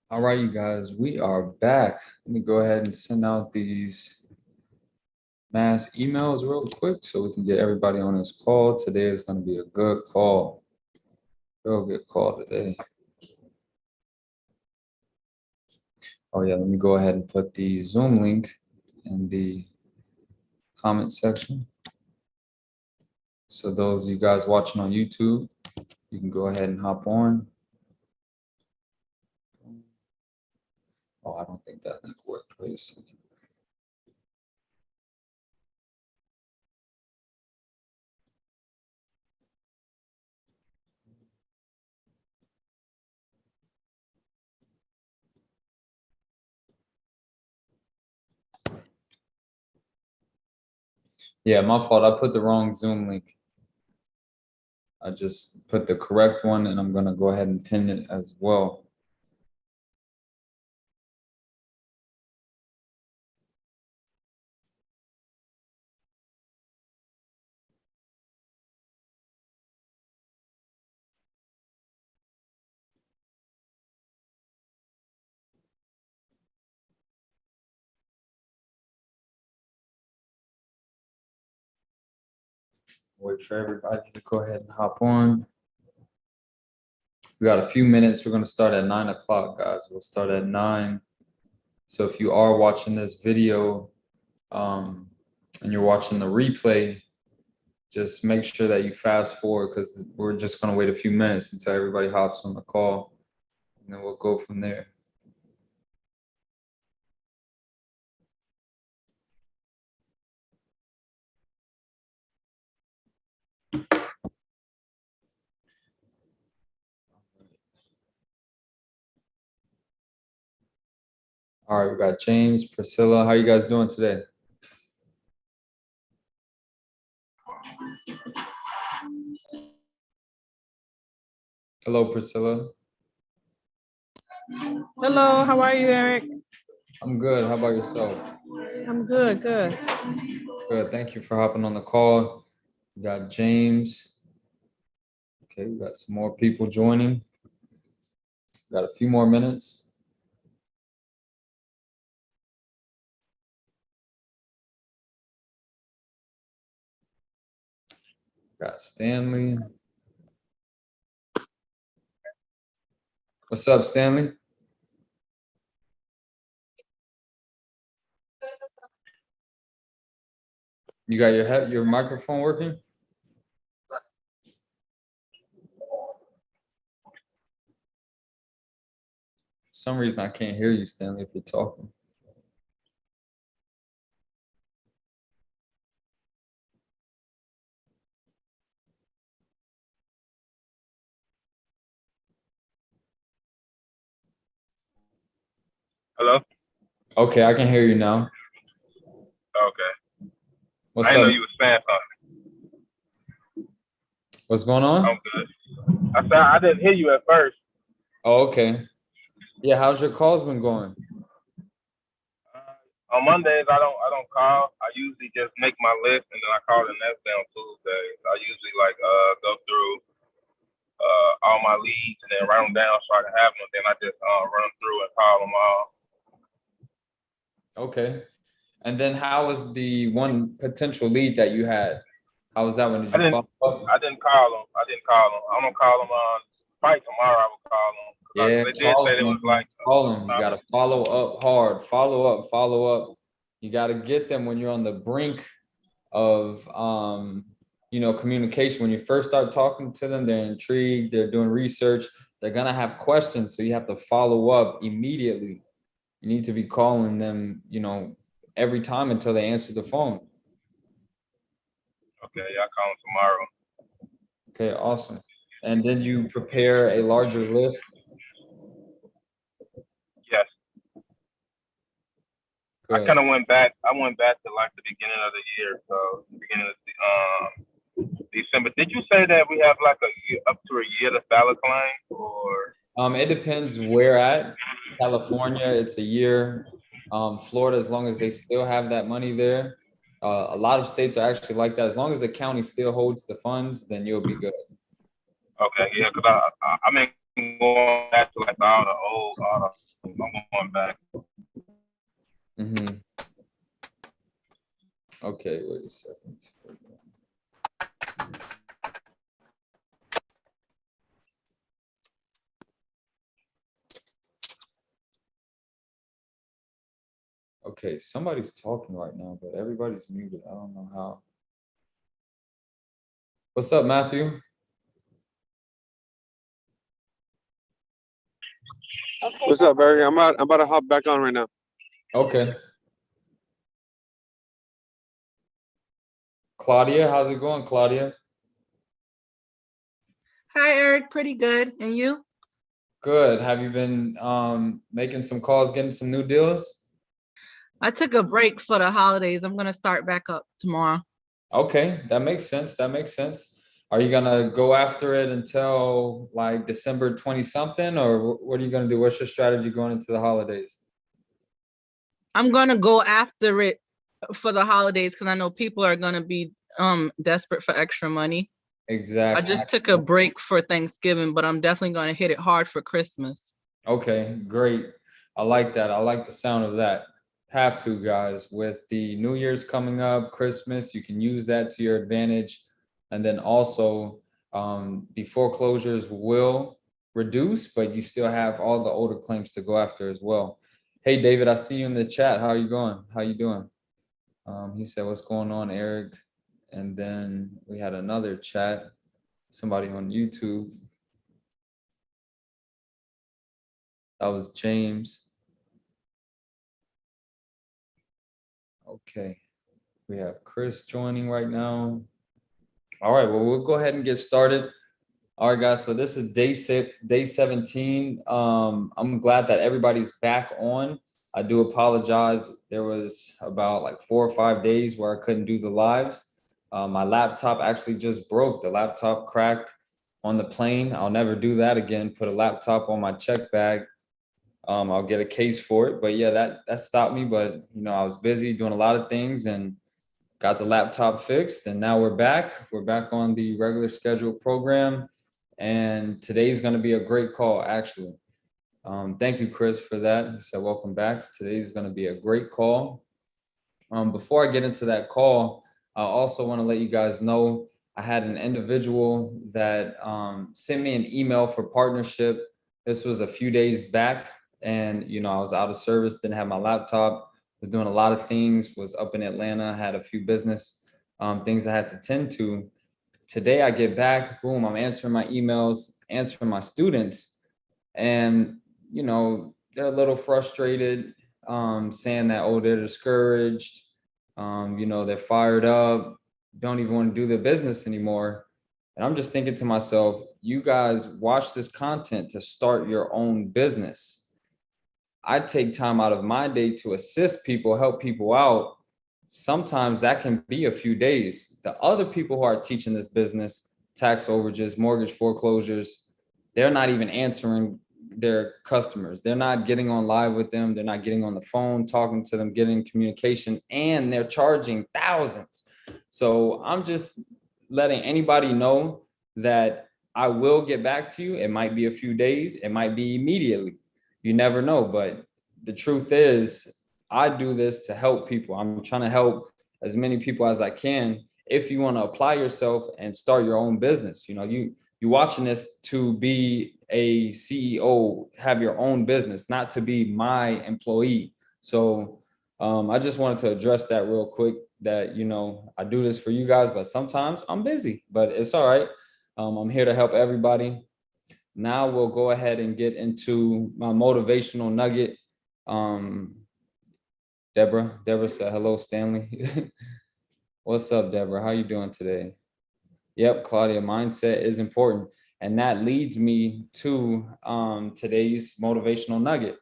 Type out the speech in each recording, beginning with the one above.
All right, you guys, we are back. Let me go ahead and send out these mass emails real quick so we can get everybody on this call. Today is going to be a good call. Real good call today. Oh, yeah, let me go ahead and put the Zoom link in the comment section. So those of you guys watching on YouTube, you can go ahead and hop on. Oh, I don't think that link worked. Wait a second. Yeah, my fault. I put the wrong Zoom link. I just put the correct one, and I'm going to go ahead and pin it as well. Wait for everybody to go ahead and hop on. We got a few minutes. We're going to start at 9 o'clock, guys. We'll start at 9. So if you are watching this video and you're watching the replay, just make sure that you fast forward because we're just going to wait a few minutes until everybody hops on the call, and then we'll go from there. All right, we got James, Priscilla. How you guys doing today? Hello, Priscilla. Hello, how are you, Eric? I'm good. How about yourself? I'm good, good. Good. Thank you for hopping on the call. We got James. Okay, we got some more people joining. Got a few more minutes. Got Stanley. What's up, Stanley? You got your microphone working? For some reason I can't hear you, Stanley, if you're talking. Hello? Okay, I can hear you now. Okay. What's I didn't up? know you were saying something. What's going on? I'm good. I said I didn't hear you at first. Oh, okay. Yeah, how's your calls been going? On Mondays I don't call. I usually just make my list and then I call the next day on Tuesdays. I usually go through all my leads and then write them down so I can have them. And then I just run them through and call them all. Okay. And then how was the one potential lead that you had? How was that one? Did you follow up? I didn't call them. I'm gonna call them on probably tomorrow. I will call them. Yeah, They did say they was like call them. You gotta follow up hard. Follow up. You gotta get them when you're on the brink of communication. When you first start talking to them, they're intrigued, they're doing research, they're gonna have questions. So you have to follow up immediately. You need to be calling them, every time until they answer the phone. Okay, yeah, I'll call them tomorrow. Okay, awesome. And then you prepare a larger list. Yes. Good. I kind of went back. I went back to like the beginning of the year, so beginning of December. Did you say that we have like a year, up to a year to file a claim, or? It depends where at. California, it's a year. Florida, as long as they still have that money there. A lot of states are actually like that. As long as the county still holds the funds, then you'll be good. Okay, yeah, because I mean going back to like all the I'm going back. Mm-hmm. Okay, wait a second. Okay, somebody's talking right now, but everybody's muted. I don't know how. What's up, Matthew? What's up, Barry? I'm about to hop back on right now. Okay. Claudia, how's it going, Claudia? Hi, Eric. Pretty good. And you? Good. Have you been making some calls, getting some new deals? I took a break for the holidays. I'm going to start back up tomorrow. Okay, that makes sense. That makes sense. Are you gonna go after it until like December 20 something, or what are you gonna do? What's your strategy going into the holidays? I'm going to go after it for the holidays because I know people are going to be desperate for extra money. I Exactly. just took a break for Thanksgiving, but I'm definitely going to hit it hard for Christmas. Okay, great. I like that. I like the sound of that. Have to, guys. With the New Year's coming up, Christmas, you can use that to your advantage. And then also, the foreclosures will reduce, but you still have all the older claims to go after as well. Hey, David, I see you in the chat. How are you going? How you doing? He said, what's going on, Eric? And then we had another chat, somebody on YouTube. That was James. Okay, we have Chris joining right now. All right, well, we'll go ahead and get started. All right, guys, so this is day 17. I'm glad that everybody's back on. I do apologize. There was about like 4 or 5 days where I couldn't do the lives. My laptop actually just broke. The laptop cracked on the plane. I'll never do that again. Put a laptop on my check bag. I'll get a case for it. But yeah, that stopped me. But you know, I was busy doing a lot of things and got the laptop fixed. And now we're back. We're back on the regular scheduled program. And today's going to be a great call, actually. Thank you, Chris, for that. He said, welcome back. Today's going to be a great call. Before I get into that call, I also want to let you guys know I had an individual that sent me an email for partnership. This was a few days back, and you know, I was out of service, didn't have my laptop, was doing a lot of things, was up in Atlanta, had a few business things I had to tend to. Today I get back, boom, I'm answering my emails, answering my students, and you know, they're a little frustrated, saying that, oh, they're discouraged, you know, they're fired up, don't even want to do their business anymore. And I'm just thinking to myself, you guys watch this content to start your own business. I take time out of my day to assist people, help people out. Sometimes that can be a few days. The other people who are teaching this business, tax overages, mortgage foreclosures, they're not even answering their customers. They're not getting on live with them. They're not getting on the phone, talking to them, getting communication, and they're charging thousands. So I'm just letting anybody know that I will get back to you. It might be a few days. It might be immediately. You never know. But the truth is, I do this to help people. I'm trying to help as many people as I can. If you want to apply yourself and start your own business, you know, you're watching this to be a CEO, have your own business, not to be my employee. So I just wanted to address that real quick, that, you know, I do this for you guys, but sometimes I'm busy, but it's all right. I'm here to help everybody. Now we'll go ahead and get into my motivational nugget. Deborah said, hello, Stanley. What's up, Deborah? How you doing today? Yep, Claudia, mindset is important. And that leads me to today's motivational nugget.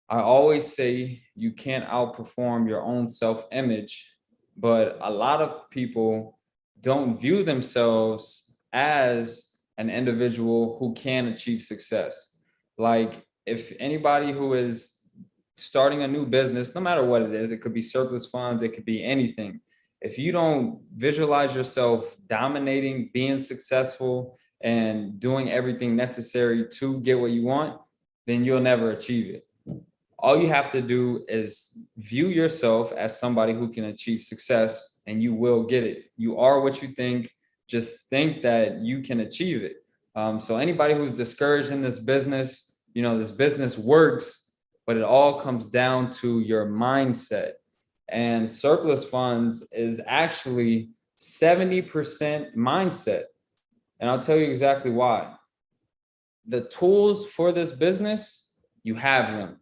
I always say you can't outperform your own self-image, but a lot of people don't view themselves as an individual who can achieve success. Like if anybody who is starting a new business, no matter what it is, it could be surplus funds, it could be anything. If you don't visualize yourself dominating, being successful, and doing everything necessary to get what you want, then you'll never achieve it. All you have to do is view yourself as somebody who can achieve success, and you will get it. You are what you think. Just think that you can achieve it. So anybody who's discouraged in this business, this business works, but it all comes down to your mindset. And surplus funds is actually 70% mindset. And I'll tell you exactly why. The tools for this business, you have them,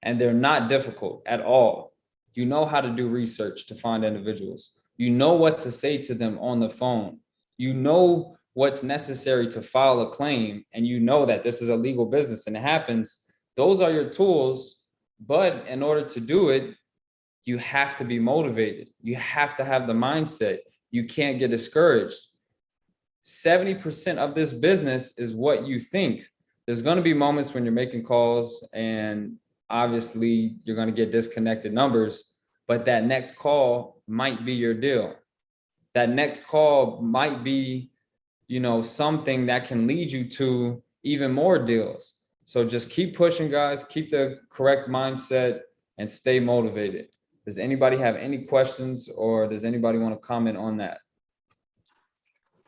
and they're not difficult at all. You know how to do research to find individuals. You know what to say to them on the phone. You know what's necessary to file a claim, and you know that this is a legal business and it happens. Those are your tools, but in order to do it, you have to be motivated. You have to have the mindset. You can't get discouraged. 70% of this business is what you think. There's going to be moments when you're making calls and obviously you're going to get disconnected numbers, but that next call might be your deal. That next call might be, something that can lead you to even more deals. So just keep pushing, guys, keep the correct mindset and stay motivated. Does anybody have any questions, or does anybody want to comment on that?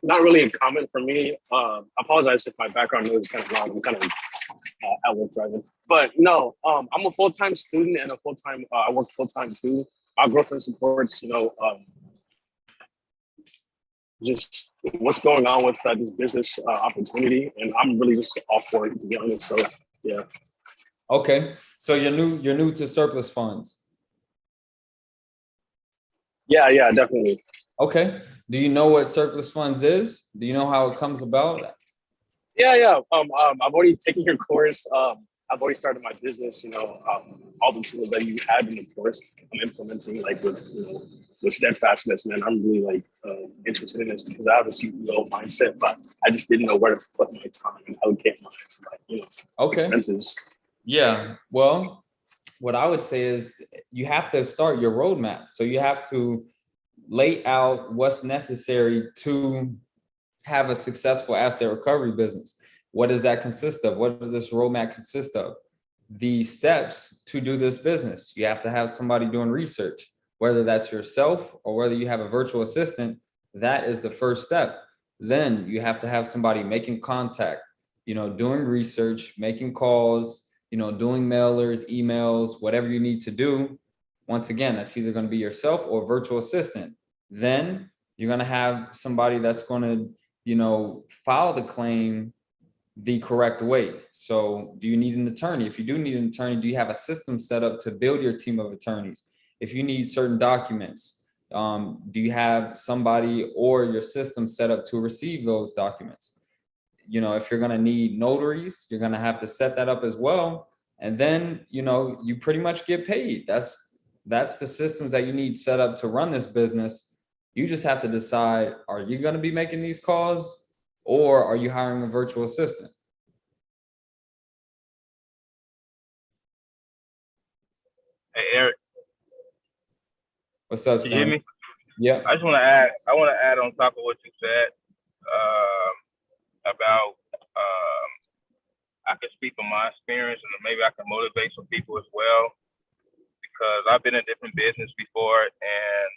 Not really a comment for me. I apologize if my background noise is kind of loud. I'm kind of at work driving. But no, I'm a full-time student and I work full-time too. My girlfriend supports, just what's going on with this business opportunity. And I'm really just all for it, to be honest. So, yeah. Okay. So you're new to surplus funds. Yeah, definitely. Okay. Do you know what surplus funds is? Do you know how it comes about? Yeah. I've already taken your course. I've already started my business. All the tools that you had in the course, I'm implementing with steadfastness. Man, I'm really interested in this because I have a CEO mindset, but I just didn't know where to put my time and allocate my expenses. Yeah. Well, what I would say is you have to start your roadmap. So you have to lay out what's necessary to have a successful asset recovery business. What does that consist of? What does this roadmap consist of? The steps to do this business. You have to have somebody doing research, whether that's yourself or whether you have a virtual assistant. That is the first step. Then you have to have somebody making contact, doing research, making calls, doing mailers, emails, whatever you need to do. Once again, that's either going to be yourself or virtual assistant. Then you're going to have somebody that's going to, file the claim the correct way. So do you need an attorney? If you do need an attorney, do you have a system set up to build your team of attorneys? If you need certain documents, do you have somebody or your system set up to receive those documents? If you're going to need notaries, you're going to have to set that up as well. And then, you pretty much get paid. That's the systems that you need set up to run this business. You just have to decide, are you going to be making these calls or are you hiring a virtual assistant? Hey, Eric. What's up, Can you hear me? Yeah. I want to add on top of what you said about I can speak from my experience and maybe I can motivate some people as well, because I've been in different business before, and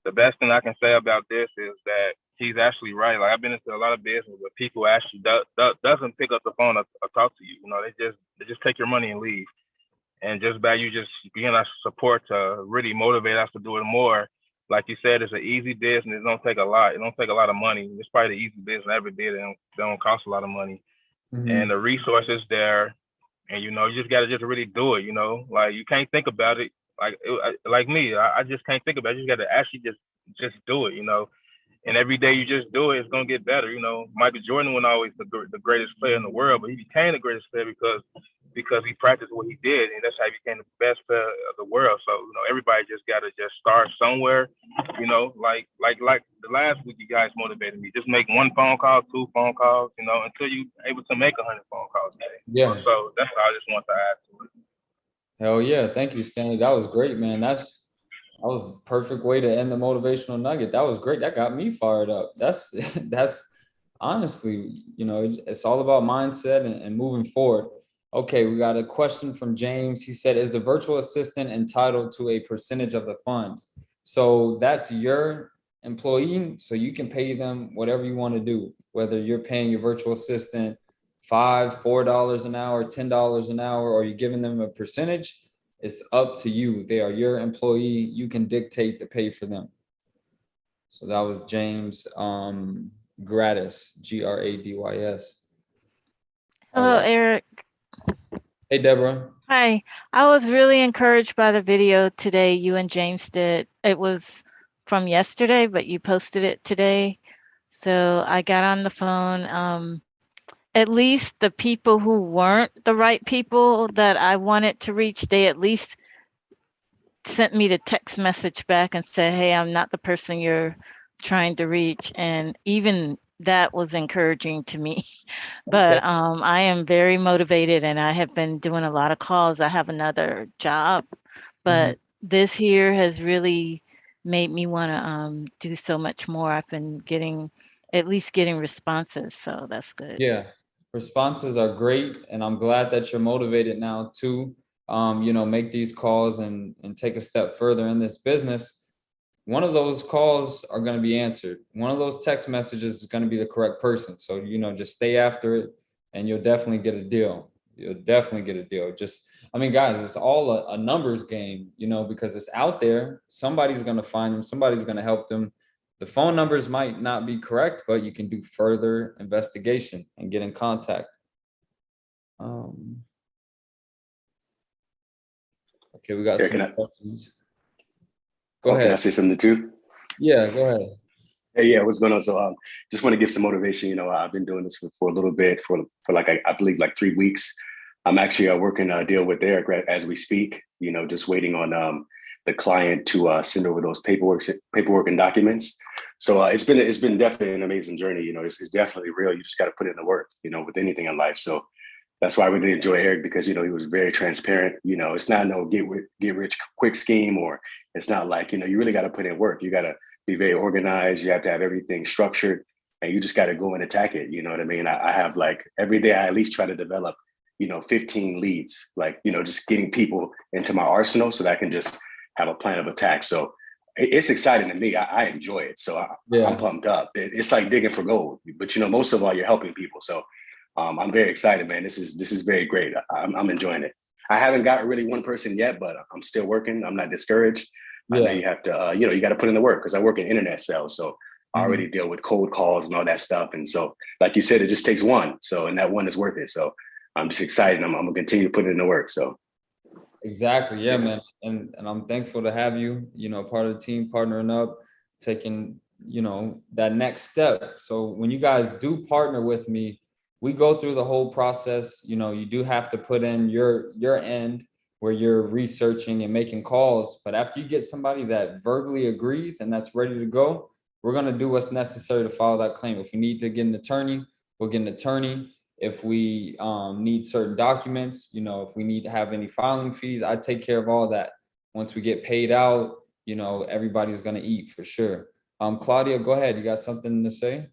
the best thing I can say about this is that he's actually right. I've been into a lot of business where people actually doesn't pick up the phone or talk to you. They just take your money and leave. And just by you just being our support to really motivate us to do it more, like you said, it's an easy business. It don't take a lot. It don't take a lot of money. It's probably the easiest business I ever did. It don't cost a lot of money. Mm-hmm. And the resources there, and you just got to just really do it. You can't think about it like me. I just can't think about it. You just got to actually just do it. And every day you just do it, it's gonna get better. Michael Jordan wasn't always the greatest player in the world, but he became the greatest player because he practiced what he did, and that's how he became the best player of the world. So everybody just gotta just start somewhere. Like the last week, you guys motivated me. Just make one phone call, 2 phone calls, until you able to make 100 phone calls a day. Yeah. So that's all I just want to add to it. Hell yeah! Thank you, Stanley. That was great, man. That was the perfect way to end the motivational nugget. That was great. That got me fired up. That's honestly, it's all about mindset and moving forward. Okay, we got a question from James. He said, is the virtual assistant entitled to a percentage of the funds? So that's your employee, so you can pay them whatever you want to do, whether you're paying your virtual assistant $4 an hour, $10 an hour, or you're giving them a percentage. It's up to you. They are your employee. You can dictate the pay for them. So that was James Gratis, Gradys. Hello, Eric. Hey, Deborah. Hi. I was really encouraged by the video today you and James did. It was from yesterday, but you posted it today. So I got on the phone. At least the people who weren't the right people that I wanted to reach, they at least sent me the text message back and said, hey, I'm not the person you're trying to reach. And even that was encouraging to me. But I am very motivated and I have been doing a lot of calls. I have another job, but this here has really made me want to do so much more. I've been getting responses, so that's good. Yeah, responses are great, and I'm glad that you're motivated now to, make these calls and take a step further in this business. One of those calls are going to be answered. One of those text messages is going to be the correct person. So, just stay after it and you'll definitely get a deal. You'll definitely get a deal. Guys, it's all a numbers game, because it's out there. Somebody's going to find them. Somebody's going to help them. The phone numbers might not be correct, but you can do further investigation and get in contact. Okay, we got some questions. Go ahead. Can I say something too? Yeah, go ahead. Hey, yeah, what's going on? So just want to give some motivation. I've been doing this for a little bit, for like, I believe like 3 weeks. I'm actually working a deal with Eric as we speak, just waiting on the client to send over those paperwork and documents. So it's been definitely an amazing journey. It's definitely real. You just got to put in the work, with anything in life. So that's why I really enjoy Eric, because, he was very transparent. It's not no get rich quick scheme, or it's not like, you really got to put in work. You got to be very organized. You have to have everything structured, and you just got to go and attack it. You know what I mean? I have like every day I at least try to develop, 15 leads, like, just getting people into my arsenal so that I can just have a plan of attack. So it's exciting to me. I enjoy it. So I'm pumped up. It's like digging for gold, but, most of all, you're helping people. So I'm very excited, man. This is very great. I'm enjoying it. I haven't got really one person yet, but I'm still working. I'm not discouraged. I know you have to, you got to put in the work, because I work in internet sales. So I already deal with cold calls and all that stuff. And so, like you said, it just takes one. So, and that one is worth it. So I'm just excited. I'm going to continue to put in the work. So. Exactly. Yeah, man. And I'm thankful to have you, part of the team, partnering up, taking, that next step. So when you guys do partner with me, we go through the whole process. You do have to put in your end where you're researching and making calls. But after you get somebody that verbally agrees and that's ready to go, we're going to do what's necessary to file that claim. If we need to get an attorney, we'll get an attorney. If we need certain documents, if we need to have any filing fees, I take care of all that. Once we get paid out, everybody's going to eat for sure. Claudia, go ahead. You got something to say?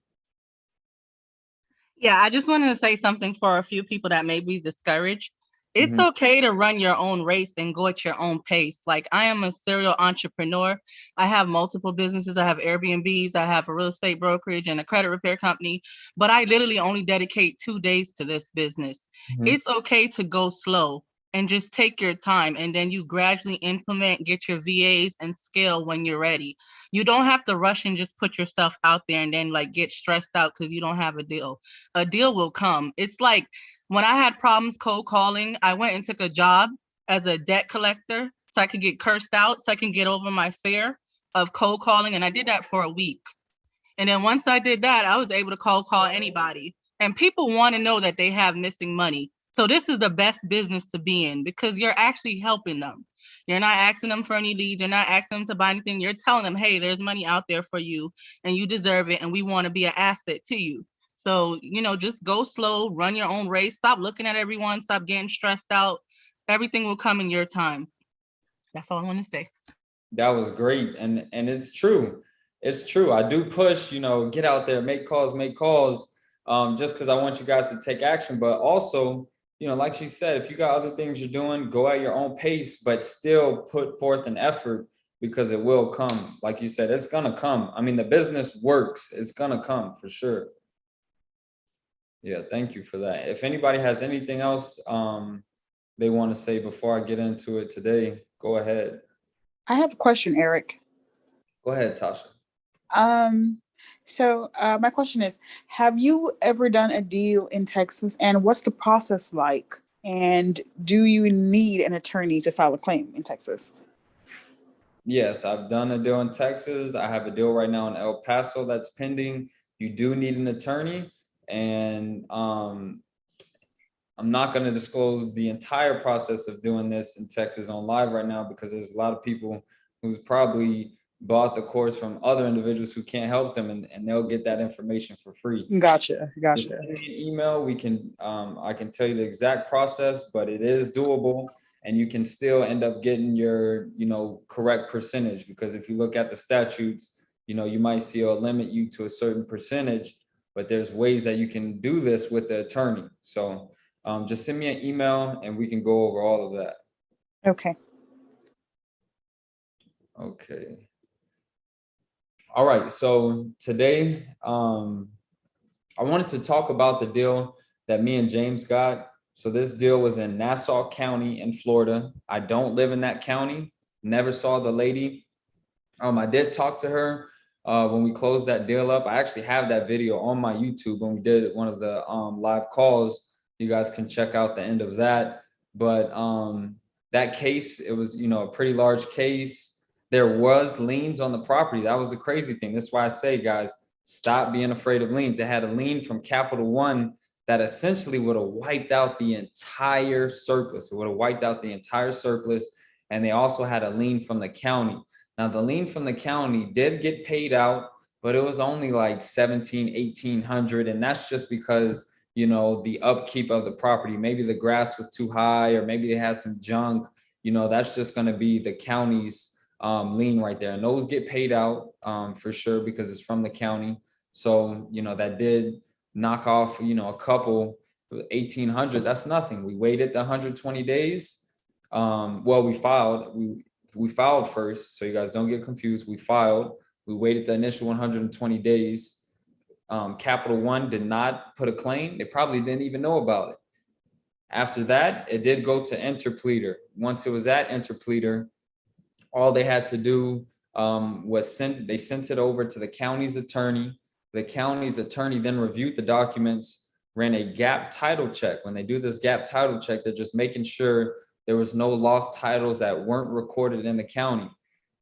Yeah, I just wanted to say something for a few people that may be discouraged. It's okay to run your own race and go at your own pace. Like, I am a serial entrepreneur. I have multiple businesses. I have Airbnbs. I have a real estate brokerage and a credit repair company, but I literally only dedicate 2 days to this business. It's okay to go slow and just take your time, and then you gradually implement, get your VAs and scale when you're ready. You don't have to rush and just put yourself out there and then like get stressed out because you don't have a deal. A deal will come. It's like, when I had problems cold calling, I went and took a job as a debt collector so I could get cursed out, so I can get over my fear of cold calling. And I did that for a week. And then once I did that, I was able to cold call anybody. And people want to know that they have missing money. So this is the best business to be in, because you're actually helping them. You're not asking them for any leads. You're not asking them to buy anything. You're telling them, hey, there's money out there for you and you deserve it. And we want to be an asset to you. So, just go slow, run your own race. Stop looking at everyone. Stop getting stressed out. Everything will come in your time. That's all I want to say. That was great. And it's true. It's true. I do push, get out there, make calls, just because I want you guys to take action. But also, you know, like she said, if you got other things you're doing, go at your own pace, but still put forth an effort because it will come. Like you said, it's gonna come. I mean, the business works. It's gonna come for sure. Yeah, thank you for that. If anybody has anything else they want to say before I get into it today, go ahead. I have a question, Eric. Go ahead, Tasha. My question is, have you ever done a deal in Texas, and what's the process like? And do you need an attorney to file a claim in Texas? Yes, I've done a deal in Texas. I have a deal right now in El Paso that's pending. You do need an attorney, and I'm not going to disclose the entire process of doing this in Texas on live right now because there's a lot of people who's probably bought the course from other individuals who can't help them, and they'll get that information for free. Gotcha. Just send me an email. We can I can tell you the exact process, but it is doable, and you can still end up getting your, you know, correct percentage, because if you look at the statutes, you know, you might see it'll limit you to a certain percentage, but there's ways that you can do this with the attorney. So just send me an email and we can go over all of that. Okay. Okay. All right. So today, I wanted to talk about the deal that me and James got. So this deal was in Nassau County in Florida. I don't live in that county. Never saw the lady. I did talk to her when we closed that deal up. I actually have that video on my YouTube when we did one of the live calls. You guys can check out the end of that. But that case, it was, you know, a pretty large case. There was liens on the property. That was the crazy thing. That's why I say, guys, stop being afraid of liens. It had a lien from Capital One that essentially would have wiped out the entire surplus. It would have wiped out the entire surplus. And they also had a lien from the county. Now, the lien from the county did get paid out, but it was only like $1,700-1,800. And that's just because, you know, the upkeep of the property, maybe the grass was too high, or maybe they had some junk, you know, that's just going to be the county's lien right there. And those get paid out for sure because it's from the county. So, you know, that did knock off, you know, a couple, 1,800. That's nothing. We waited the 120 days. Well, we filed first. So you guys don't get confused. We filed, we waited the initial 120 days. Capital One did not put a claim. They probably didn't even know about it. After that, it did go to interpleader. Once it was at interpleader, all they had to do was they sent it over to the county's attorney. The county's attorney then reviewed the documents, ran a gap title check. When they do this gap title check, they're just making sure there was no lost titles that weren't recorded in the county.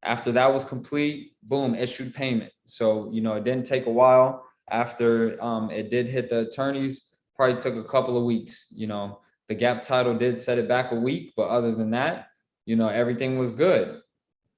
After that was complete, boom, issued payment. So, you know, it didn't take a while. After it did hit the attorneys, probably took a couple of weeks. You know, the gap title did set it back a week, but other than that, you know, everything was good.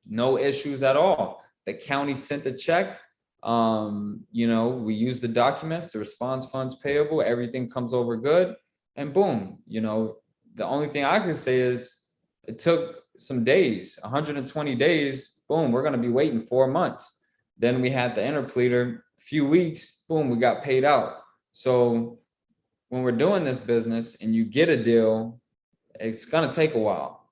No issues at all. The county sent the check. You know, we used the documents, the response funds payable, everything comes over good, and boom, you know, the only thing I can say is it took some days, 120 days, boom, we're going to be waiting 4 months. Then we had the interpleader, few weeks, boom, we got paid out. So when we're doing this business and you get a deal, it's going to take a while.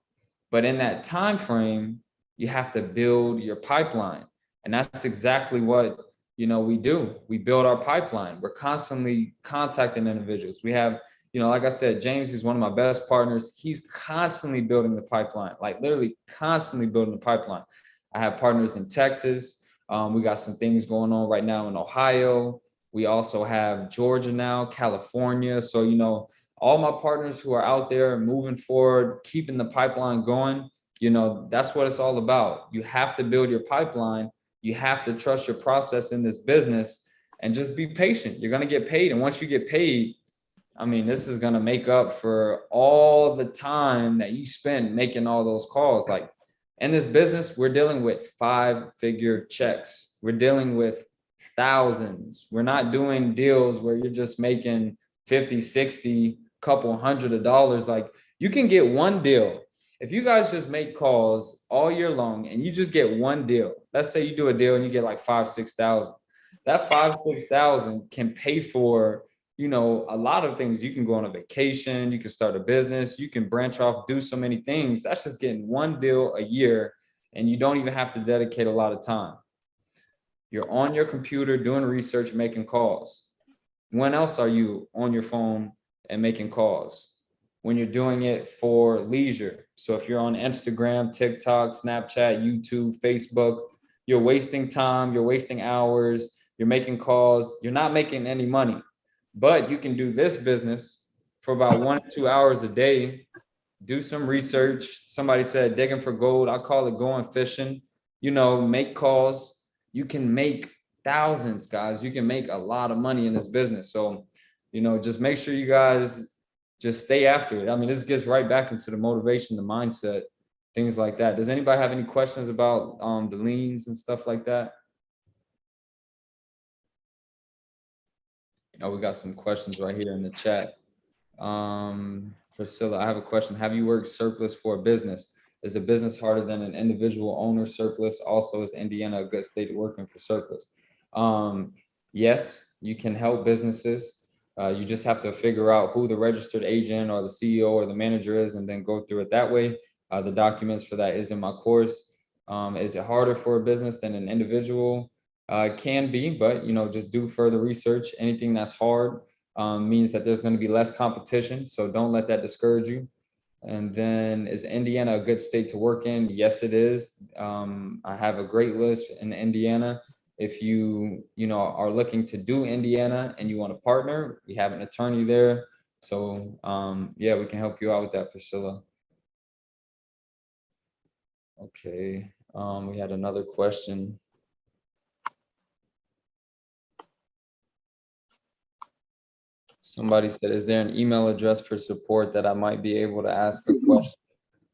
But in that time frame, you have to build your pipeline. And that's exactly what, you know, we do. We build our pipeline. We're constantly contacting individuals. We have, you know, like I said, James is one of my best partners. He's constantly building the pipeline, like literally constantly building the pipeline. I have partners in Texas. We got some things going on right now in Ohio. We also have Georgia now, California. So, you know, all my partners who are out there moving forward, keeping the pipeline going, you know, that's what it's all about. You have to build your pipeline. You have to trust your process in this business and just be patient. You're going to get paid. And once you get paid, I mean, this is going to make up for all the time that you spend making all those calls. Like in this business, we're dealing with 5-figure checks. We're dealing with thousands. We're not doing deals where you're just making 50, 60, couple $100. Like you can get one deal. If you guys just make calls all year long and you just get one deal, let's say you do a deal and you get like 5,000, 6,000, that 5,000, 6,000 can pay for you know, a lot of things. You can go on a vacation, you can start a business, you can branch off, do so many things. That's just getting one deal a year, and you don't even have to dedicate a lot of time. You're on your computer doing research, making calls. When else are you on your phone and making calls? When you're doing it for leisure. So if you're on Instagram, TikTok, Snapchat, YouTube, Facebook, you're wasting time, you're wasting hours, you're making calls, you're not making any money. But you can do this business for about 1 or 2 hours a day, do some research. Somebody said digging for gold. I call it going fishing, you know, make calls. You can make thousands, guys. You can make a lot of money in this business. So, you know, just make sure you guys just stay after it. I mean, this gets right back into the motivation, the mindset, things like that. Does anybody have any questions about the liens and stuff like that? Oh, we got some questions right here in the chat. Priscilla, I have a question. Have you worked surplus for a business? Is a business harder than an individual owner surplus? Also, is Indiana a good state to work in for surplus? Yes, you can help businesses. You just have to figure out who the registered agent or the CEO or the manager is, and then go through it that way. The documents for that is in my course. Is it harder for a business than an individual? Can be, but you know, just do further research. Anything that's hard means that there's going to be less competition. So don't let that discourage you. And then, is Indiana a good state to work in? Yes, it is. I have a great list in Indiana. If you know, are looking to do Indiana and you want to partner, we have an attorney there. So yeah, we can help you out with that, Priscilla. Okay, we had another question. Somebody said, is there an email address for support that I might be able to ask a question?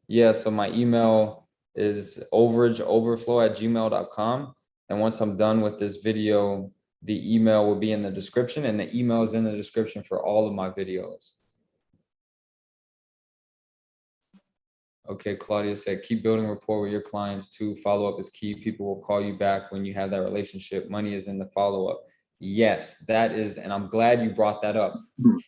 Yeah, so my email is overageoverflow@gmail.com. And once I'm done with this video, the email will be in the description, and the email is in the description for all of my videos. Okay, Claudia said, keep building rapport with your clients too. Follow-up is key. People will call you back when you have that relationship. Money is in the follow-up. Yes, that is, and I'm glad you brought that up.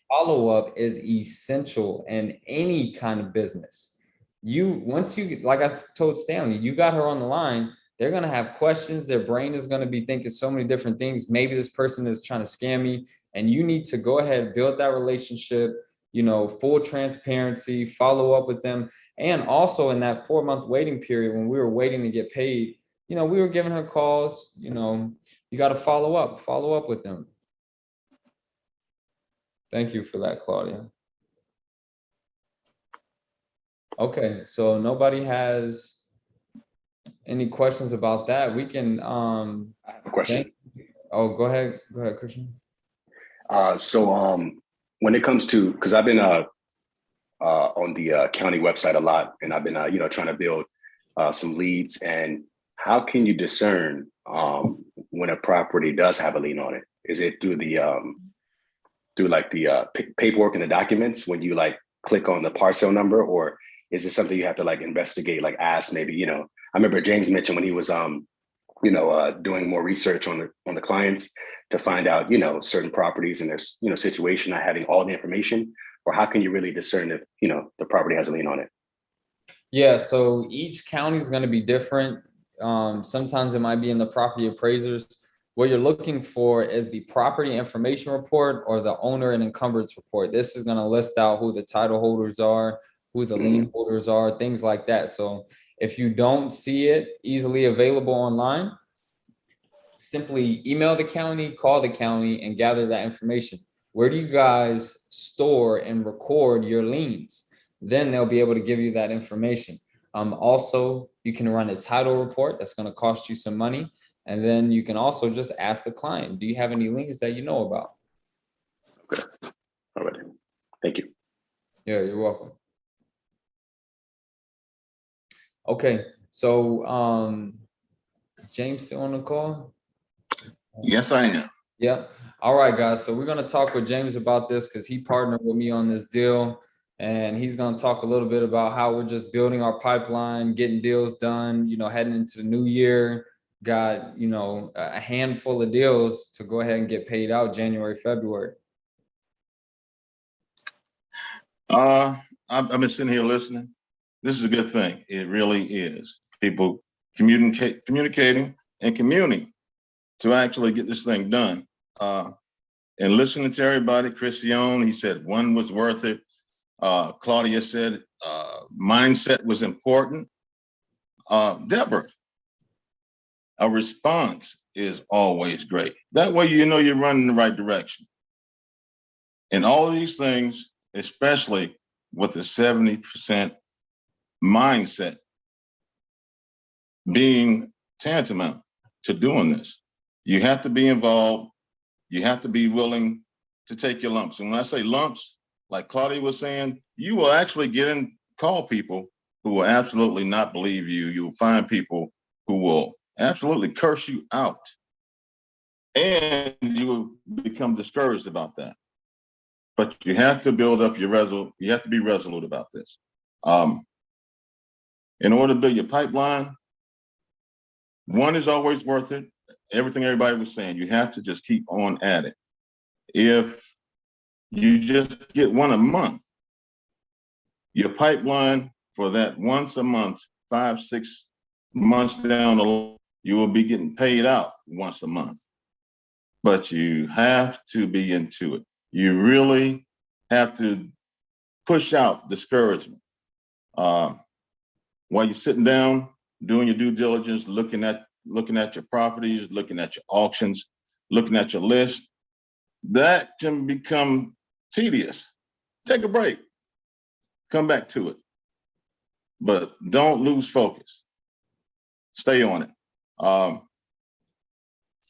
Follow-up is essential in any kind of business. Once you, like I told Stanley, you got her on the line, they're going to have questions. Their brain is going to be thinking so many different things. Maybe this person is trying to scam me, and you need to go ahead and build that relationship, you know, full transparency, follow up with them. And also in that 4-month waiting period, when we were waiting to get paid, you know, we were giving her calls. You know, you got to follow up with them. Thank you for that, Claudia. Okay, so nobody has any questions about that. We can I have a question. Oh, go ahead, Christian. So when it comes to, because I've been on the county website a lot, and I've been you know, trying to build some leads. And how can you discern when a property does have a lien on it? Is it through the through like the paperwork and the documents when you like click on the parcel number, or is it something you have to like investigate, like ask maybe, you know? I remember James mentioned when he was you know, doing more research on the clients to find out, you know, certain properties and their, you know, situation, not having all the information. Or how can you really discern if, you know, the property has a lien on it? Yeah, so each county is going to be different. Sometimes it might be in the property appraisers. What you're looking for is the property information report or the owner and encumbrance report. This is going to list out who the title holders are, who the lien holders are, things like that. So if you don't see it easily available online, simply email the county, call the county, and gather that information. Where do you guys store and record your liens? Then they'll be able to give you that information. Also, you can run a title report. That's going to cost you some money. And then you can also just ask the client, do you have any liens that you know about? Okay. All right. Thank you. Yeah, you're welcome. Okay. So is James still on the call? Yes, I am. Yep. All right, guys. So we're going to talk with James about this because he partnered with me on this deal. And he's going to talk a little bit about how we're just building our pipeline, getting deals done, you know, heading into the new year. Got, you know, a handful of deals to go ahead and get paid out January, February. I've been sitting here listening. This is a good thing. It really is. People communicating and communing to actually get this thing done. And listening to everybody, Christian, he said one was worth it. Claudia said mindset was important. Deborah, a response is always great. That way you know you're running in the right direction. And all of these things, especially with the 70% mindset being tantamount to doing this. You have to be involved. You have to be willing to take your lumps. And when I say lumps, like Claudia was saying, you will actually call people who will absolutely not believe you. You'll find people who will absolutely curse you out. And you will become discouraged about that. But you have to build up your you have to be resolute about this. In order to build your pipeline, one is always worth it. Everything everybody was saying, you have to just keep on at it. If you just get one a month, your pipeline for that once a month, 5-6 months down the line, you will be getting paid out once a month. But you have to be into it. You really have to push out discouragement. While you're sitting down, doing your due diligence, looking at your properties, looking at your auctions, looking at your list, that can become tedious. Take a break, come back to it. But don't lose focus. Stay on it.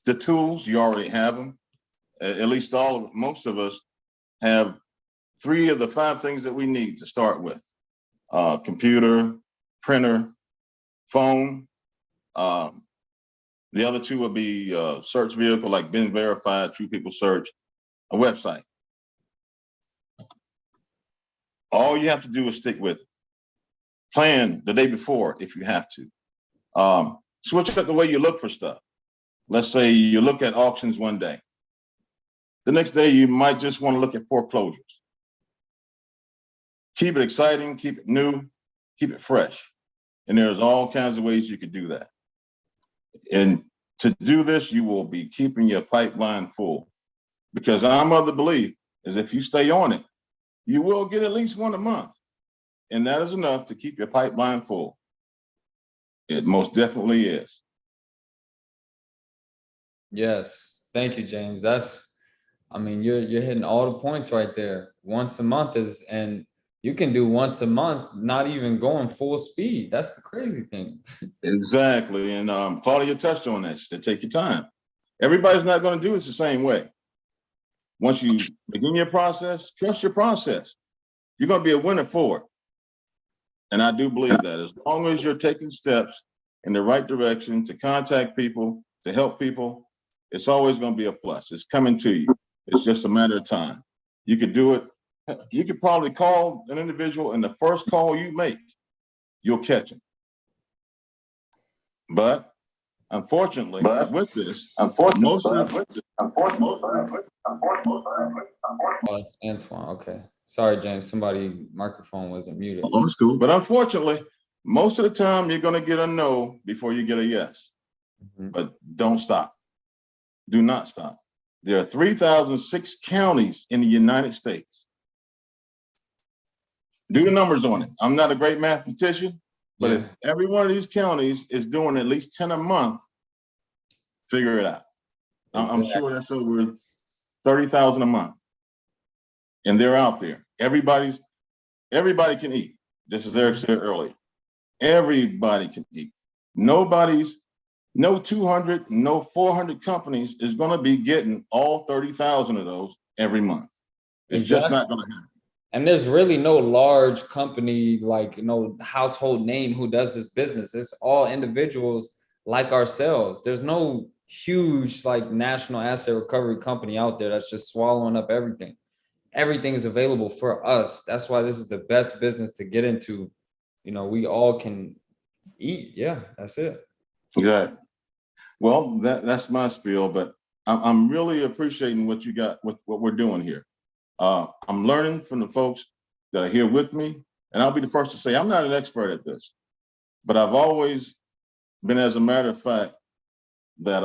The tools, you already have them. At least most of us have 3 of the 5 things that we need to start with. Computer, printer, phone. The other 2 will be search vehicle like Been Verified, True People Search, a website. All you have to do is stick with it. Plan the day before if you have to. Switch up the way you look for stuff. Let's say you look at auctions one day. The next day, you might just want to look at foreclosures. Keep it exciting, keep it new, keep it fresh. And there's all kinds of ways you could do that. And to do this, you will be keeping your pipeline full. Because I'm of the belief is if you stay on it, you will get at least one a month. And that is enough to keep your pipeline full. It most definitely is. Yes, thank you, James. I mean, you're hitting all the points right there. Once a month and you can do once a month, not even going full speed. That's the crazy thing. Exactly. And Claudia touched on that. She said, take your time. Everybody's not going to do it the same way. Once you begin your process, trust your process. You're going to be a winner for it. And I do believe that as long as you're taking steps in the right direction to contact people, to help people, it's always going to be a plus. It's coming to you. It's just a matter of time. You could do it. You could probably call an individual and the first call you make, you'll catch them. But unfortunately, with this, Antoine, okay. Sorry, James, somebody microphone wasn't muted. That's cool. But unfortunately, most of the time you're going to get a no before you get a yes. Mm-hmm. But don't stop. Do not stop. There are 3,006 counties in the United States. Do the numbers on it. I'm not a great mathematician, but if every one of these counties is doing at least 10 a month, figure it out. Exactly. I'm sure that's over 30,000 a month. And they're out there. Everybody can eat, just as Eric said earlier. Everybody can eat. No 200, no 400 companies is going to be getting all 30,000 of those every month. It's just not going to happen. And there's really no large company, like, household name who does this business. It's all individuals like ourselves. There's no huge, national asset recovery company out there that's just swallowing up everything. Everything is available for us. That's why this is the best business to get into. We all can eat. Yeah, that's it. Exactly. Well, that's my spiel, but I'm really appreciating what you got, what we're doing here. I'm learning from the folks that are here with me, and I'll be the first to say I'm not an expert at this, but I've always been, as a matter of fact, that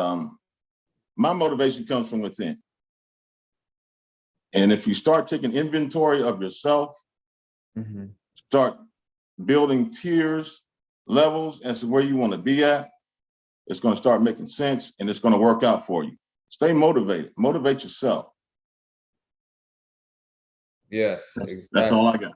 my motivation comes from within. And if you start taking inventory of yourself, start building tiers, levels as to where you want to be at, it's going to start making sense and it's going to work out for you. Stay motivated, motivate yourself. Yes, exactly. That's all I got.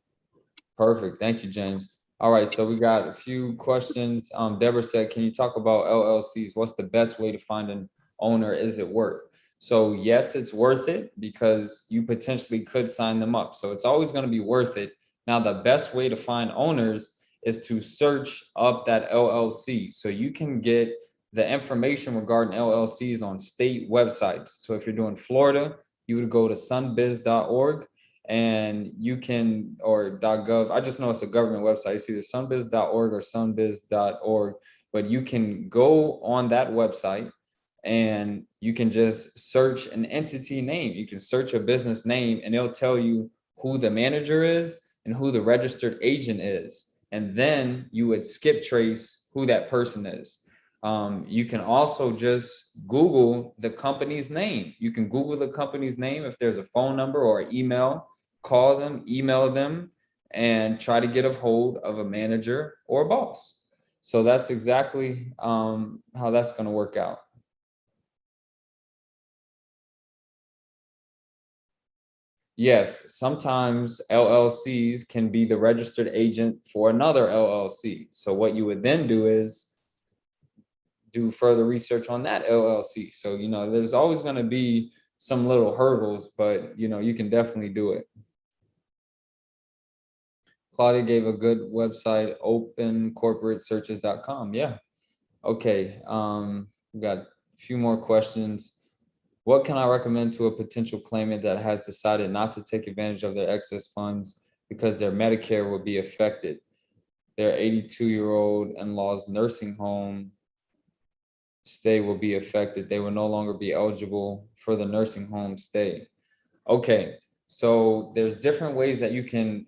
Perfect. Thank you, James. All right, so we got a few questions. Deborah said, can you talk about LLCs? What's the best way to find an owner? Is it worth? So yes, it's worth it because you potentially could sign them up. So it's always going to be worth it. Now, the best way to find owners is to search up that LLC. So you can get the information regarding LLCs on state websites. So if you're doing Florida, you would go to sunbiz.org. And you can, or .gov, I just know it's a government website. It's either sunbiz.org or sunbiz.org, but you can go on that website and you can just search an entity name. You can search a business name and it'll tell you who the manager is and who the registered agent is. And then you would skip trace who that person is. You can also just Google the company's name. You can Google the company's name. If there's a phone number or an email, call them, email them, and try to get a hold of a manager or a boss. So that's exactly how that's going to work out. Yes, sometimes LLCs can be the registered agent for another LLC. So what you would then do is do further research on that LLC. So, there's always going to be some little hurdles, but, you can definitely do it. Claudia gave a good website, opencorporatesearches.com. Yeah. Okay. We got a few more questions. What can I recommend to a potential claimant that has decided not to take advantage of their excess funds because their Medicare will be affected? Their 82-year-old in-law's nursing home stay will be affected. They will no longer be eligible for the nursing home stay. Okay. So there's different ways that you can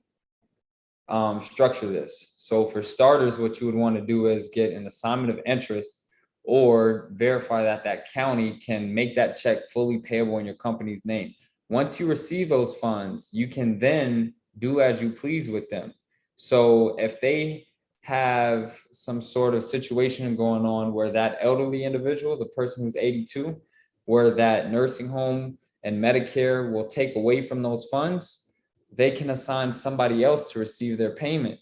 structure this. So for starters, what you would want to do is get an assignment of interest or verify that that county can make that check fully payable in your company's name. Once you receive those funds, you can then do as you please with them. So if they have some sort of situation going on where that elderly individual, the person who's 82, where that nursing home and Medicare will take away from those funds, they can assign somebody else to receive their payment.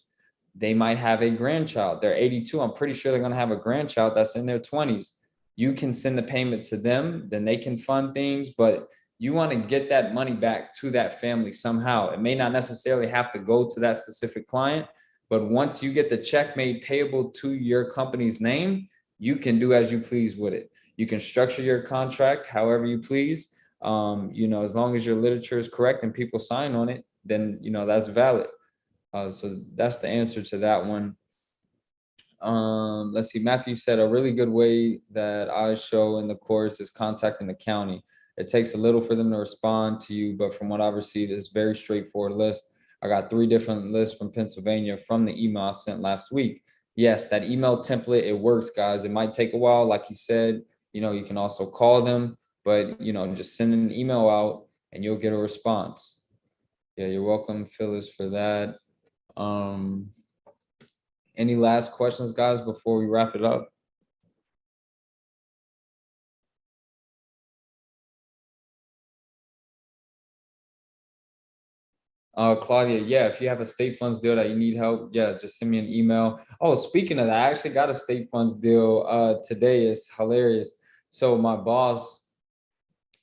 They might have a grandchild. They're 82. I'm pretty sure they're going to have a grandchild that's in their 20s. You can send the payment to them, then they can fund things, but you want to get that money back to that family somehow. It may not necessarily have to go to that specific client, but once you get the check made payable to your company's name, you can do as you please with it. You can structure your contract however you please. As long as your literature is correct and people sign on it, then, that's valid. So that's the answer to that one. Let's see. Matthew said a really good way that I show in the course is contacting the county. It takes a little for them to respond to you, but from what I've received, it's very straightforward list. I got 3 different lists from Pennsylvania from the email I sent last week. Yes, that email template, it works, guys. It might take a while. Like you said, you can also call them, but, just send an email out and you'll get a response. Yeah, you're welcome, Phyllis, for that. Any last questions, guys, before we wrap it up? Claudia, yeah, if you have a state funds deal that you need help, yeah, just send me an email. Oh, speaking of that, I actually got a state funds deal today. It's hilarious. So my boss,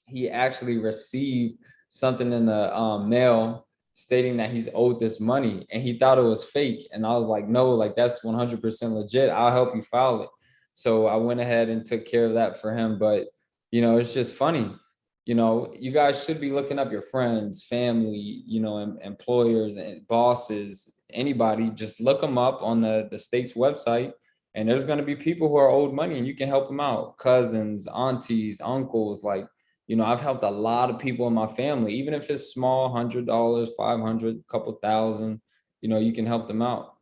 he actually received something in the mail stating that he's owed this money and he thought it was fake. And I was like, no, like that's 100% legit. I'll help you file it. So I went ahead and took care of that for him. But, it's just funny. You guys should be looking up your friends, family, employers and bosses, anybody, just look them up on the state's website. And there's going to be people who are owed money and you can help them out. Cousins, aunties, uncles, like, You know, I've helped a lot of people in my family, even if it's small, $100, 500, couple thousand, you know, you can help them out.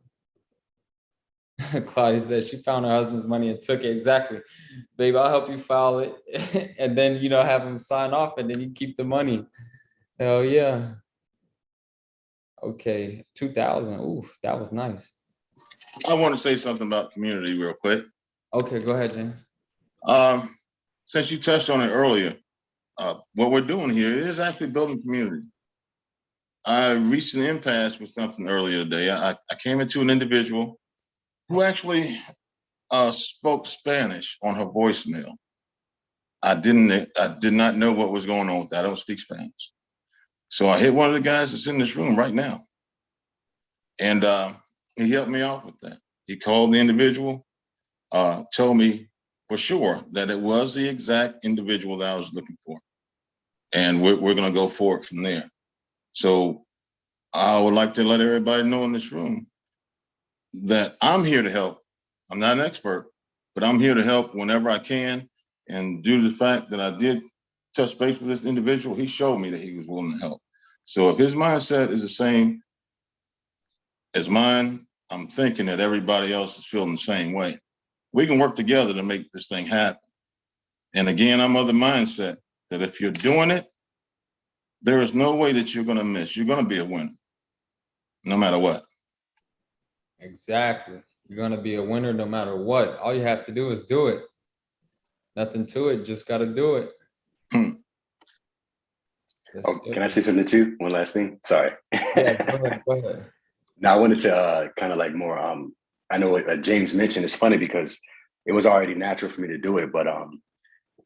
Claudia said she found her husband's money and took it. Exactly. Babe, I'll help you file it. And then, you know, have him sign off and then you keep the money. Hell yeah. Okay, 2000. Ooh, that was nice. I want to say something about community real quick. Okay, go ahead, James. Since you touched on it earlier, what we're doing here is actually building community. I reached an impasse with something earlier today. I came into an individual who actually spoke Spanish on her voicemail. I did not know what was going on with that. I don't speak Spanish. So I hit one of the guys that's in this room right now. And he helped me out with that. He called the individual, told me for sure that it was the exact individual that I was looking for. And we're going to go forward from there. So I would like to let everybody know in this room that I'm here to help. I'm not an expert, but I'm here to help whenever I can. And due to the fact that I did touch base with this individual, he showed me that he was willing to help. So if his mindset is the same as mine, I'm thinking that everybody else is feeling the same way. We can work together to make this thing happen. And again, I'm of the mindset that if you're doing it, there is no way that you're going to miss. You're going to be a winner, no matter what. Exactly. You're going to be a winner no matter what. All you have to do is do it. Nothing to it. Just got to do it. Oh, can I say something too? One last thing. Sorry. Yeah, go ahead. Go ahead. Now I wanted to kind of like more. I know what James mentioned. It's funny because it was already natural for me to do it, but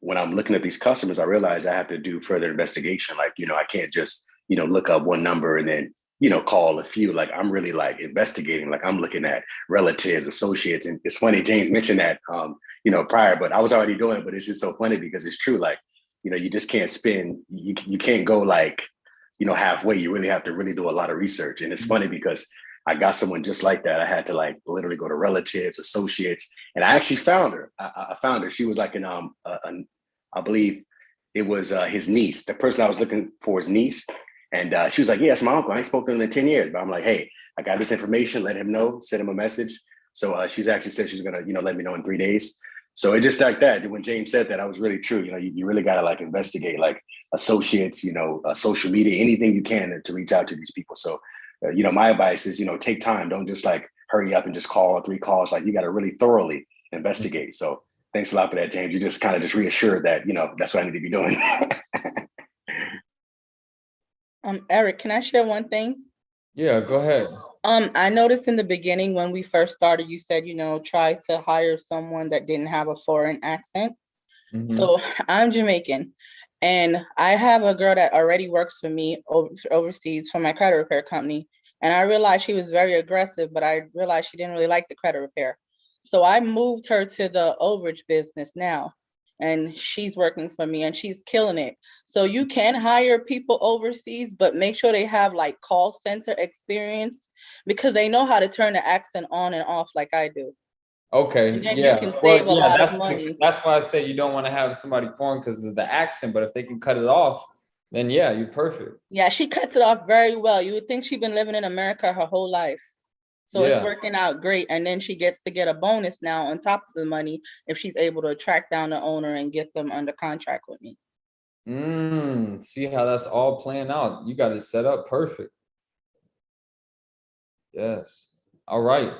when I'm looking at these customers, I realize I have to do further investigation. Like, you know, I can't just, you know, look up one number and then, you know, call a few. Like, I'm really like investigating. Like, I'm looking at relatives, associates, and it's funny. James mentioned that, you know, prior, but I was already doing it. But it's just so funny because it's true. Like, you know, you just can't spin. You can't go like, you know, halfway. You really have to really do a lot of research. And it's funny because I got someone just like that. I had to like literally go to relatives, associates, and I actually found her. I found her. She was like I believe it was his niece. The person I was looking for, his niece. And she was like, yeah, it's my uncle. I ain't spoken to him in 10 years. But I'm like, hey, I got this information. Let him know. Send him a message. So she's actually said she's going to, you know, let me know in 3 days. So it just like that. When James said that, I was really true. You know, you really got to like investigate like associates, you know, social media, anything you can to reach out to these people. So, you know, my advice is, you know, take time. Don't just like hurry up and just call 3 calls. Like you got to really thoroughly investigate. So thanks a lot for that, James. You just kind of just reassured that, you know, that's what I need to be doing. Eric, can I share one thing? Yeah, go ahead. I noticed in the beginning when we first started, you said, you know, try to hire someone that didn't have a foreign accent. Mhm. So I'm Jamaican and I have a girl that already works for me overseas for my credit repair company. And I realized she was very aggressive, but I realized she didn't really like the credit repair. So I moved her to the overage business now. And she's working for me and she's killing it. So you can hire people overseas, but make sure they have like call center experience because they know how to turn the accent on and off like I do. Okay, And then yeah. you can save a lot of that's money. that's why I say you don't want to have somebody foreign because of the accent, but if they can cut it off, then yeah, you're perfect. Yeah, she cuts it off very well. You would think she's been living in America her whole life. So it's Yeah. working out great. And then she gets to get a bonus now on top of the money if she's able to track down the owner and get them under contract with me. See how that's all playing out. You got it set up perfect. Yes. All right.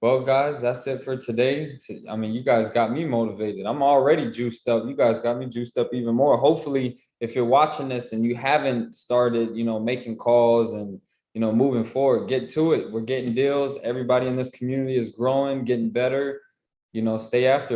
Well, guys, that's it for today. I mean, you guys got me motivated. I'm already juiced up. You guys got me juiced up even more. Hopefully, if you're watching this and you haven't started, you know, making calls and, you know, moving forward, get to it. We're getting deals. Everybody in this community is growing, getting better. You know, stay after it.